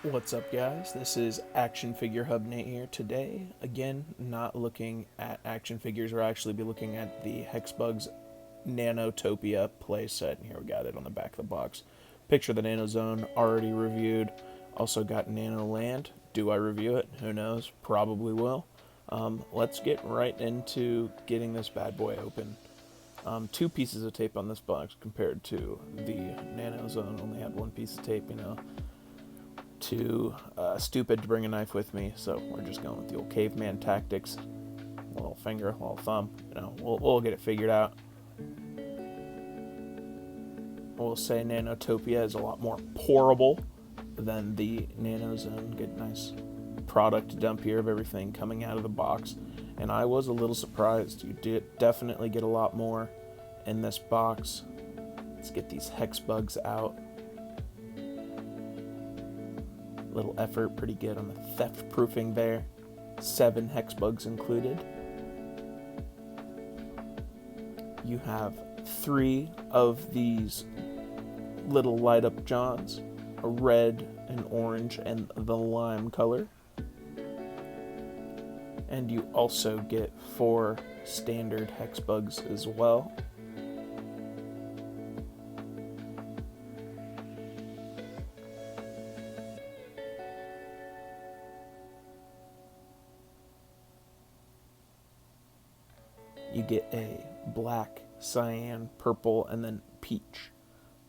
What's up, guys? This is Action Figure Hub Nate here. Today, again, not looking at action figures. We'll actually be looking at the Hexbug's Nanotopia playset. Here we got it on the back of the box. Picture the Nano Zone, already reviewed. Also got Nanoland. Do I review it? Who knows? Probably will. Let's get right into getting this bad boy open. Two pieces of tape on this box compared to the Nano Zone. Only had one piece of tape. Too stupid to bring a knife with me, so we're just going with the old caveman tactics. Little finger, little thumb. We'll get it figured out. We'll say Nanotopia is a lot more pourable than the Nano Zone. Get a nice product dump here of everything coming out of the box, and I was a little surprised. You did definitely get a lot more in this box. Let's get these Hexbugs out. Little effort, pretty good on the theft proofing there. 7 Hexbugs included. You have 3 of these little light up Johns, a red, an orange, and the lime color. And you also get 4 standard Hexbugs as well. You get a black, cyan, purple, and then peach.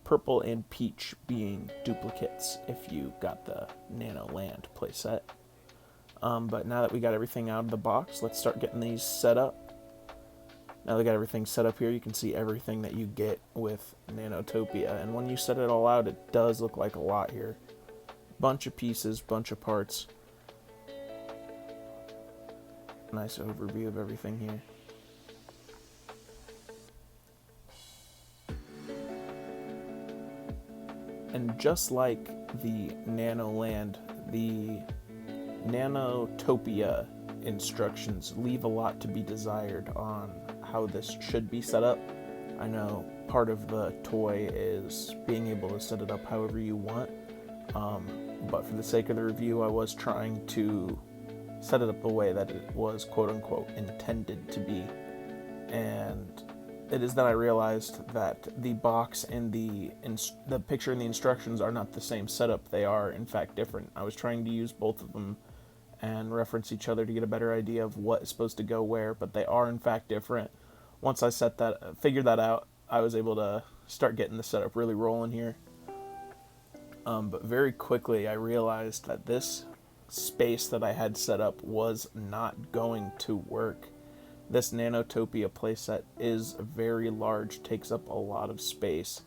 Purple and peach being duplicates if you got the Nanoland playset. But now that we got everything out of the box, let's start getting these set up. Now that we got everything set up here, you can see everything that you get with Nanotopia. And when you set it all out, it does look like a lot here. Bunch of pieces, bunch of parts. Nice overview of everything here. And just like the Nanoland, the Nanotopia instructions leave a lot to be desired on how this should be set up. I know part of the toy is being able to set it up however you want, but for the sake of the review, I was trying to set it up the way that it was quote-unquote intended to be. And it is that I realized that the box and the picture and the instructions are not the same setup. They are, in fact, different. I was trying to use both of them and reference each other to get a better idea of what is supposed to go where, but they are, in fact, different. Once I figured that out, I was able to start getting the setup really rolling here. But very quickly, I realized that this space that I had set up was not going to work. This Nanotopia playset is very large, takes up a lot of space.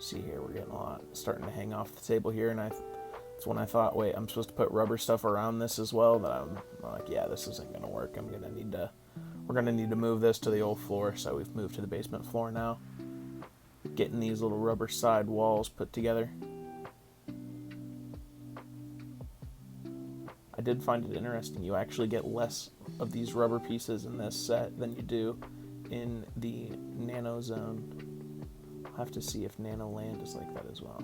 See here, we're getting a lot starting to hang off the table here, and it's when I thought, wait, I'm supposed to put rubber stuff around this as well. That I'm like, yeah, this isn't gonna work. We're gonna need to move this to the old floor. So we've moved to the basement floor now. Getting these little rubber side walls put together. I did find it interesting. You actually get less of these rubber pieces in this set than you do in the Nano Zone. I'll have to see if Nanoland is like that as well.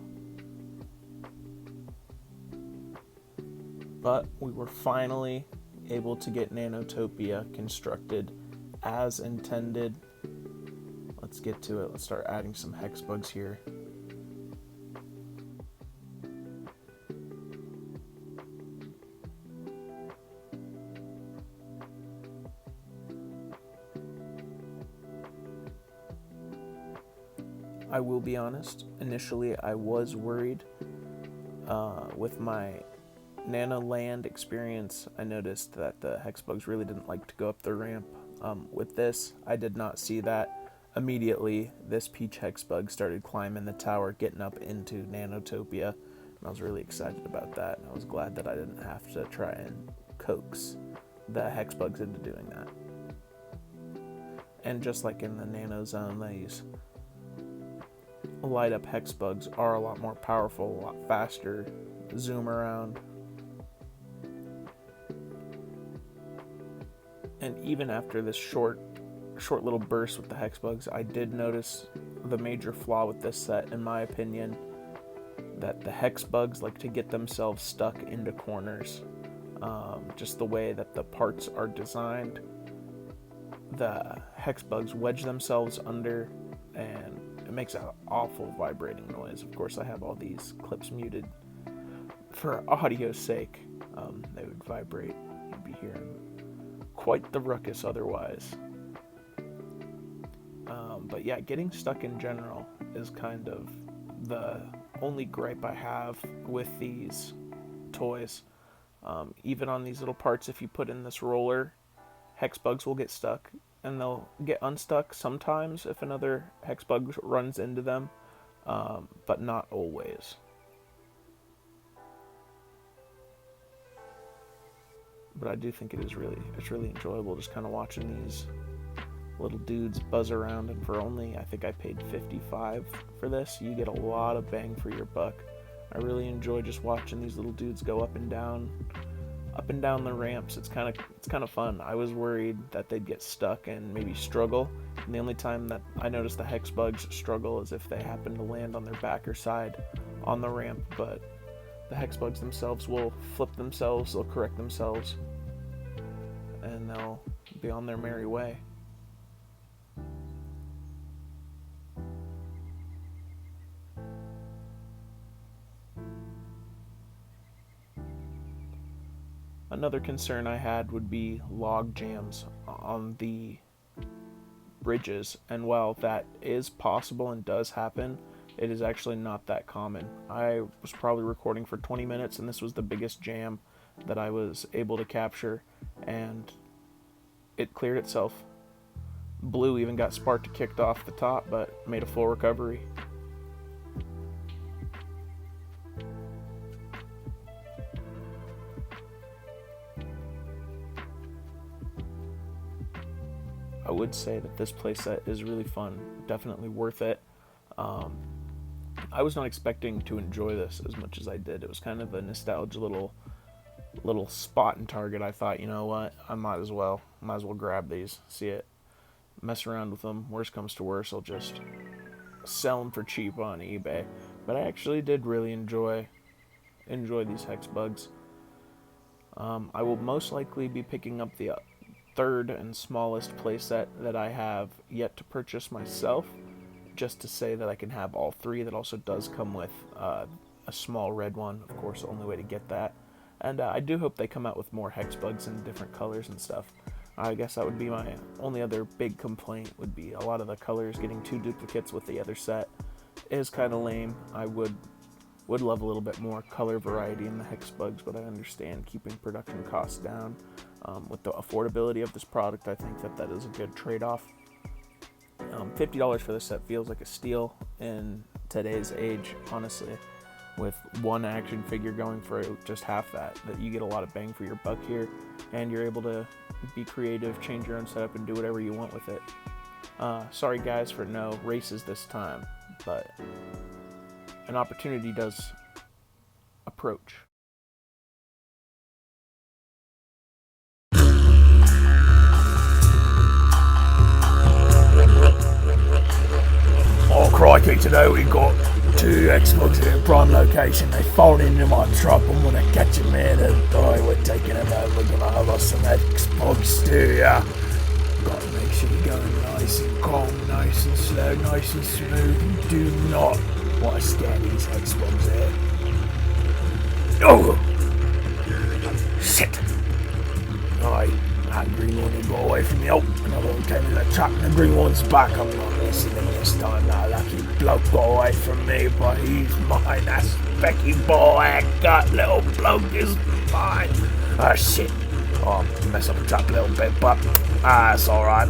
But we were finally able to get Nanotopia constructed as intended. Let's get to it. Let's start adding some Hexbugs here. I will be honest, initially I was worried. With my Nanoland experience, I noticed that the Hexbugs really didn't like to go up the ramp. With this, I did not see that. Immediately, this peach Hexbug started climbing the tower, getting up into Nanotopia, and I was really excited about that. I was glad that I didn't have to try and coax the Hexbugs into doing that. And just like in the Nano Zone, these light up Hexbugs are a lot more powerful, a lot faster. Zoom around. And even after this short little burst with the Hexbugs, I did notice the major flaw with this set, in my opinion, that the Hexbugs like to get themselves stuck into corners. Just the way that the parts are designed, the Hexbugs wedge themselves under, and it makes an awful vibrating noise. Of course, I have all these clips muted for audio's sake. They would vibrate. You'd be hearing quite the ruckus otherwise. But yeah, getting stuck in general is kind of the only gripe I have with these toys. Even on these little parts, if you put in this roller, Hexbugs will get stuck, and they'll get unstuck sometimes if another Hexbug runs into them, but not always. But I do think it's really enjoyable just kind of watching these little dudes buzz around, and for only, I think I paid $55 for this, you get a lot of bang for your buck. I really enjoy just watching these little dudes go up and down the ramps. It's kind of fun. I was worried that they'd get stuck and maybe struggle, and the only time that I noticed the Hexbugs struggle is if they happen to land on their back or side on the ramp, but the Hexbugs themselves will flip themselves, they'll correct themselves, and they'll be on their merry way. Another concern I had would be log jams on the bridges, and while that is possible and does happen, it is actually not that common. I was probably recording for 20 minutes, and this was the biggest jam that I was able to capture, and it cleared itself. Blue even got sparked kicked off the top, but made a full recovery. I would say that this playset is really fun, definitely worth it. I was not expecting to enjoy this as much as I did. It was kind of a nostalgia little spot and target. I thought, you know what, I might as well grab these, see it, mess around with them. Worst comes to worst, I'll just sell them for cheap on eBay. But I actually did really enjoy these Hexbugs. I will most likely be picking up the third and smallest playset that I have yet to purchase myself, just to say that I can have all three. That also does come with a small red one, of course, the only way to get that. And I do hope they come out with more Hexbugs in different colors and stuff. I guess that would be my only other big complaint, would be a lot of the colors. Getting two duplicates with the other set is kind of lame. I would love a little bit more color variety in the Hexbugs, but I understand keeping production costs down. With the affordability of this product, I think that is a good trade-off. $50 for this set feels like a steal in today's age, honestly. With one action figure going for just half that you get a lot of bang for your buck here, and you're able to be creative, change your own setup, and do whatever you want with it. Sorry guys for no races this time, but an opportunity does approach. Oh crikey, today we got two Hexbugs in prime location. They fall into my truck. I'm gonna catch them here today. We're taking them out. We're gonna have us some Hexbugs too, yeah. Gotta make sure you're going nice and calm, nice and slow, nice and smooth. You do not want to scare these Hexbugs here. Oh! Shit! Alright, that green one got away from me. Oh, another one came in the truck and the green one's back. I'm not missing him this time. That lucky bloke got away from me, but he's mine. That specky boy, that little bloke is mine. Ah, shit. Oh, mess up the truck a little bit, but it's alright.